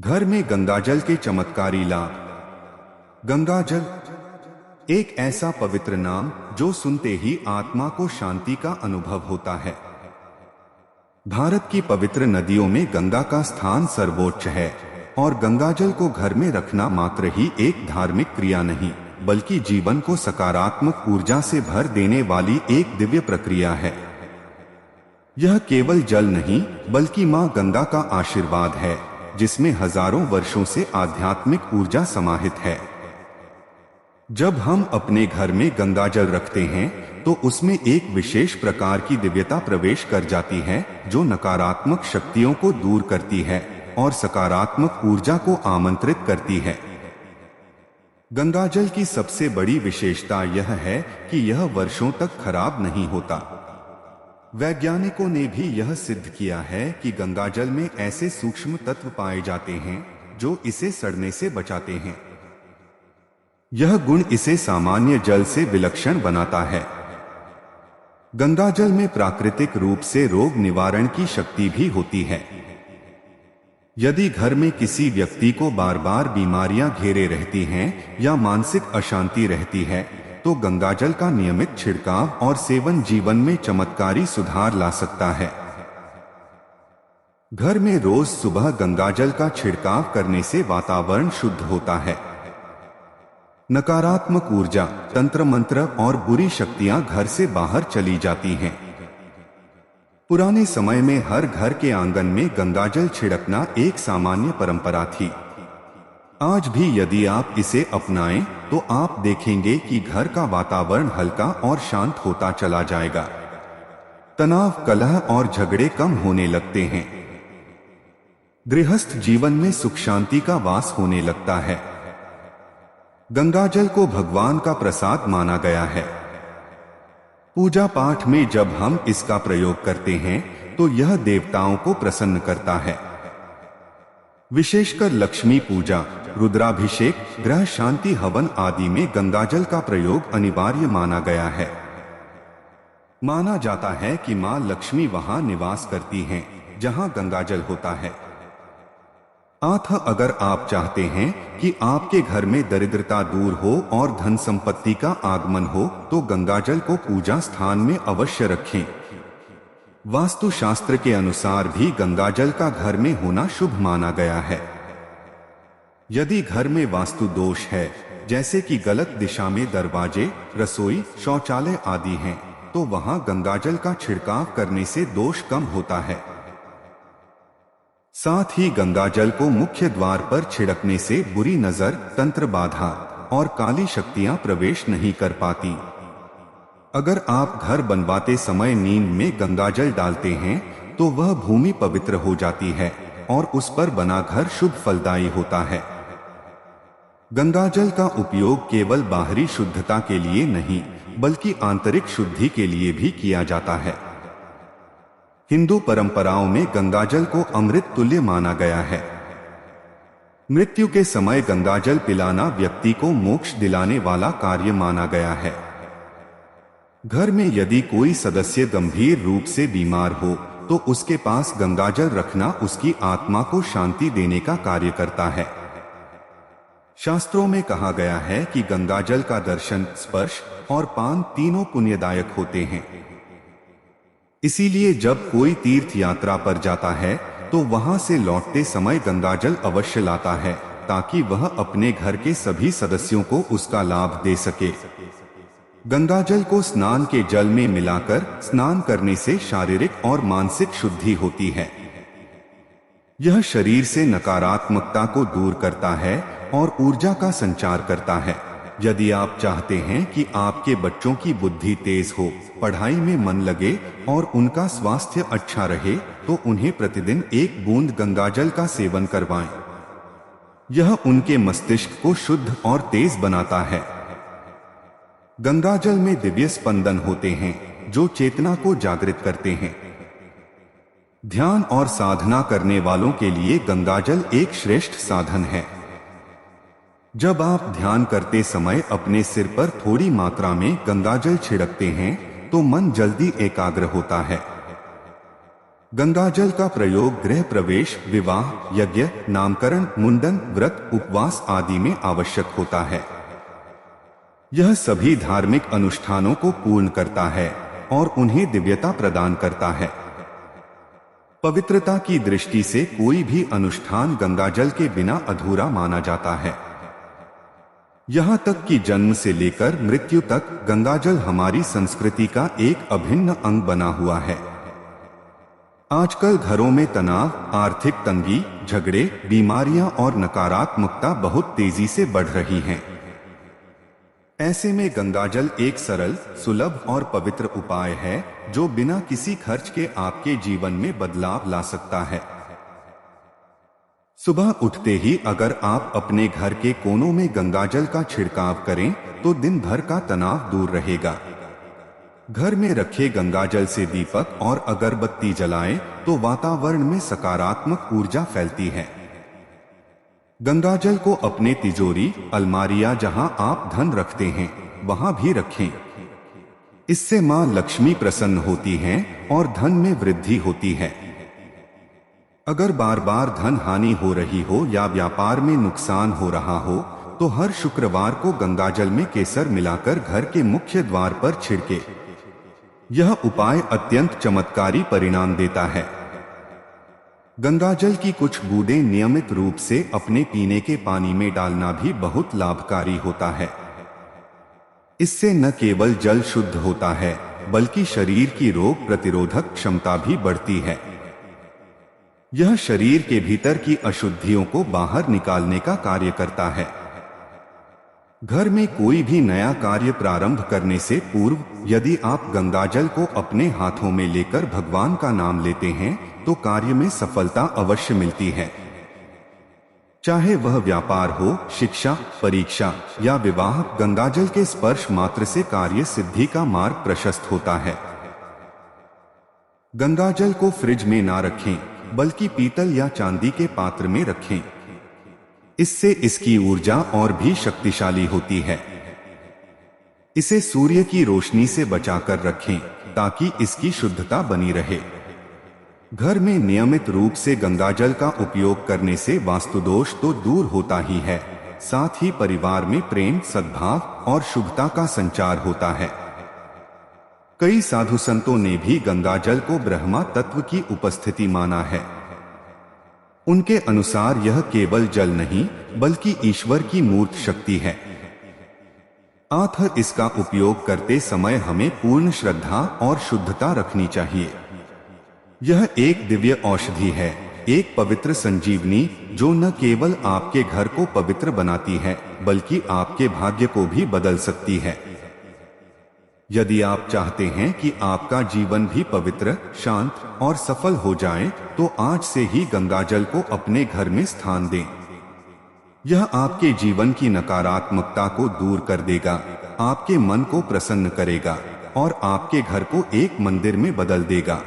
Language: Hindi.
घर में गंगाजल के चमत्कारी लाभ। गंगाजल एक ऐसा पवित्र नाम जो सुनते ही आत्मा को शांति का अनुभव होता है। भारत की पवित्र नदियों में गंगा का स्थान सर्वोच्च है और गंगाजल को घर में रखना मात्र ही एक धार्मिक क्रिया नहीं, बल्कि जीवन को सकारात्मक ऊर्जा से भर देने वाली एक दिव्य प्रक्रिया है। यह केवल जल नहीं, बल्कि मां गंगा का आशीर्वाद है, जिसमें हजारों वर्षों से आध्यात्मिक ऊर्जा समाहित है। जब हम अपने घर में गंगाजल रखते हैं तो उसमें एक विशेष प्रकार की दिव्यता प्रवेश कर जाती है, जो नकारात्मक शक्तियों को दूर करती है और सकारात्मक ऊर्जा को आमंत्रित करती है। गंगाजल की सबसे बड़ी विशेषता यह है कि यह वर्षों तक खराब नहीं होता। वैज्ञानिकों ने भी यह सिद्ध किया है कि गंगाजल में ऐसे सूक्ष्म तत्व पाए जाते हैं जो इसे सड़ने से बचाते हैं। यह गुण इसे सामान्य जल से विलक्षण बनाता है। गंगाजल में प्राकृतिक रूप से रोग निवारण की शक्ति भी होती है। यदि घर में किसी व्यक्ति को बार बार बीमारियां घेरे रहती हैं या मानसिक अशांति रहती है, तो गंगाजल का नियमित छिड़काव और सेवन जीवन में चमत्कारी सुधार ला सकता है। घर में रोज सुबह गंगाजल का छिड़काव करने से वातावरण शुद्ध होता है। नकारात्मक ऊर्जा, तंत्र मंत्र और बुरी शक्तियां घर से बाहर चली जाती हैं। पुराने समय में हर घर के आंगन में गंगाजल छिड़कना एक सामान्य परंपरा थी। आज भी यदि आप इसे अपनाएं तो आप देखेंगे कि घर का वातावरण हल्का और शांत होता चला जाएगा। तनाव, कलह और झगड़े कम होने लगते हैं। गृहस्थ जीवन में सुख शांति का वास होने लगता है। गंगाजल को भगवान का प्रसाद माना गया है। पूजा पाठ में जब हम इसका प्रयोग करते हैं तो यह देवताओं को प्रसन्न करता है। विशेषकर लक्ष्मी पूजा, रुद्राभिषेक, ग्रह शांति हवन आदि में गंगाजल का प्रयोग अनिवार्य माना गया है। माना जाता है कि मां लक्ष्मी वहां निवास करती हैं जहां गंगाजल होता है। अगर आप चाहते हैं कि आपके घर में दरिद्रता दूर हो और धन संपत्ति का आगमन हो, तो गंगाजल को पूजा स्थान में अवश्य रखें। वास्तुशास्त्र के अनुसार भी गंगाजल का घर में होना शुभ माना गया है। यदि घर में वास्तु दोष है, जैसे कि गलत दिशा में दरवाजे, रसोई, शौचालय आदि हैं, तो वहां गंगाजल का छिड़काव करने से दोष कम होता है। साथ ही गंगाजल को मुख्य द्वार पर छिड़कने से बुरी नजर, तंत्र बाधा और काली शक्तियां प्रवेश नहीं कर पाती। अगर आप घर बनवाते समय नींव में गंगाजल डालते हैं तो वह भूमि पवित्र हो जाती है और उस पर बना घर शुभ फलदायी होता है। गंगाजल का उपयोग केवल बाहरी शुद्धता के लिए नहीं, बल्कि आंतरिक शुद्धि के लिए भी किया जाता है। हिंदू परंपराओं में गंगाजल को अमृत तुल्य माना गया है। मृत्यु के समय गंगाजल पिलाना व्यक्ति को मोक्ष दिलाने वाला कार्य माना गया है। घर में यदि कोई सदस्य गंभीर रूप से बीमार हो तो उसके पास गंगाजल रखना उसकी आत्मा को शांति देने का कार्य करता है। शास्त्रों में कहा गया है कि गंगाजल का दर्शन, स्पर्श और पान तीनों पुण्यदायक होते हैं। इसीलिए जब कोई तीर्थ यात्रा पर जाता है तो वहां से लौटते समय गंगाजल अवश्य लाता है, ताकि वह अपने घर के सभी सदस्यों को उसका लाभ दे सके। गंगाजल को स्नान के जल में मिलाकर स्नान करने से शारीरिक और मानसिक शुद्धि होती है। यह शरीर से नकारात्मकता को दूर करता है और ऊर्जा का संचार करता है। यदि आप चाहते हैं कि आपके बच्चों की बुद्धि तेज हो, पढ़ाई में मन लगे और उनका स्वास्थ्य अच्छा रहे, तो उन्हें प्रतिदिन एक बूंद गंगाजल का सेवन करवाएं। यह उनके मस्तिष्क को शुद्ध और तेज बनाता है। गंगाजल में दिव्य स्पंदन होते हैं जो चेतना को जागृत करते हैं। ध्यान और साधना करने वालों के लिए गंगाजल एक श्रेष्ठ साधन है। जब आप ध्यान करते समय अपने सिर पर थोड़ी मात्रा में गंगाजल छिड़कते हैं तो मन जल्दी एकाग्र होता है। गंगाजल का प्रयोग गृह प्रवेश, विवाह, यज्ञ, नामकरण, मुंडन, व्रत, उपवास आदि में आवश्यक होता है। यह सभी धार्मिक अनुष्ठानों को पूर्ण करता है और उन्हें दिव्यता प्रदान करता है। पवित्रता की दृष्टि से कोई भी अनुष्ठान गंगाजल के बिना अधूरा माना जाता है। यहाँ तक कि जन्म से लेकर मृत्यु तक गंगाजल हमारी संस्कृति का एक अभिन्न अंग बना हुआ है। आजकल घरों में तनाव, आर्थिक तंगी, झगड़े, बीमारियां और नकारात्मकता बहुत तेजी से बढ़ रही हैं। ऐसे में गंगाजल एक सरल, सुलभ और पवित्र उपाय है जो बिना किसी खर्च के आपके जीवन में बदलाव ला सकता है। सुबह उठते ही अगर आप अपने घर के कोनों में गंगाजल का छिड़काव करें तो दिन भर का तनाव दूर रहेगा। घर में रखे गंगाजल से दीपक और अगरबत्ती जलाएं तो वातावरण में सकारात्मक ऊर्जा फैलती है। गंगाजल को अपने तिजोरी, अलमारियां जहां आप धन रखते हैं वहां भी रखें। इससे मां लक्ष्मी प्रसन्न होती हैं और धन में वृद्धि होती है। अगर बार बार धन हानि हो रही हो या व्यापार में नुकसान हो रहा हो तो हर शुक्रवार को गंगाजल में केसर मिलाकर घर के मुख्य द्वार पर छिड़के। यह उपाय अत्यंत चमत्कारी परिणाम देता है। गंगाजल की कुछ बूंदें नियमित रूप से अपने पीने के पानी में डालना भी बहुत लाभकारी होता है। इससे न केवल जल शुद्ध होता है बल्कि शरीर की रोग प्रतिरोधक क्षमता भी बढ़ती है। यह शरीर के भीतर की अशुद्धियों को बाहर निकालने का कार्य करता है। घर में कोई भी नया कार्य प्रारंभ करने से पूर्व यदि आप गंगाजल को अपने हाथों में लेकर भगवान का नाम लेते हैं तो कार्य में सफलता अवश्य मिलती है। चाहे वह व्यापार हो, शिक्षा, परीक्षा या विवाह, गंगाजल के स्पर्श मात्र से कार्य सिद्धि का मार्ग प्रशस्त होता है। गंगाजल को फ्रिज में ना रखें बल्कि पीतल या चांदी के पात्र में रखें। इससे इसकी ऊर्जा और भी शक्तिशाली होती है। इसे सूर्य की रोशनी से बचाकर रखें ताकि इसकी शुद्धता बनी रहे। घर में नियमित रूप से गंगाजल का उपयोग करने से वास्तुदोष तो दूर होता ही है, साथ ही परिवार में प्रेम, सद्भाव और शुभता का संचार होता है। कई साधु संतों ने भी गंगाजल को ब्रह्मा तत्व की उपस्थिति माना है। उनके अनुसार यह केवल जल नहीं बल्कि ईश्वर की मूर्त शक्ति है। अतः इसका उपयोग करते समय हमें पूर्ण श्रद्धा और शुद्धता रखनी चाहिए। यह एक दिव्य औषधि है, एक पवित्र संजीवनी जो न केवल आपके घर को पवित्र बनाती है बल्कि आपके भाग्य को भी बदल सकती है। यदि आप चाहते हैं कि आपका जीवन भी पवित्र, शांत और सफल हो जाए तो आज से ही गंगाजल को अपने घर में स्थान दें। यह आपके जीवन की नकारात्मकता को दूर कर देगा, आपके मन को प्रसन्न करेगा और आपके घर को एक मंदिर में बदल देगा।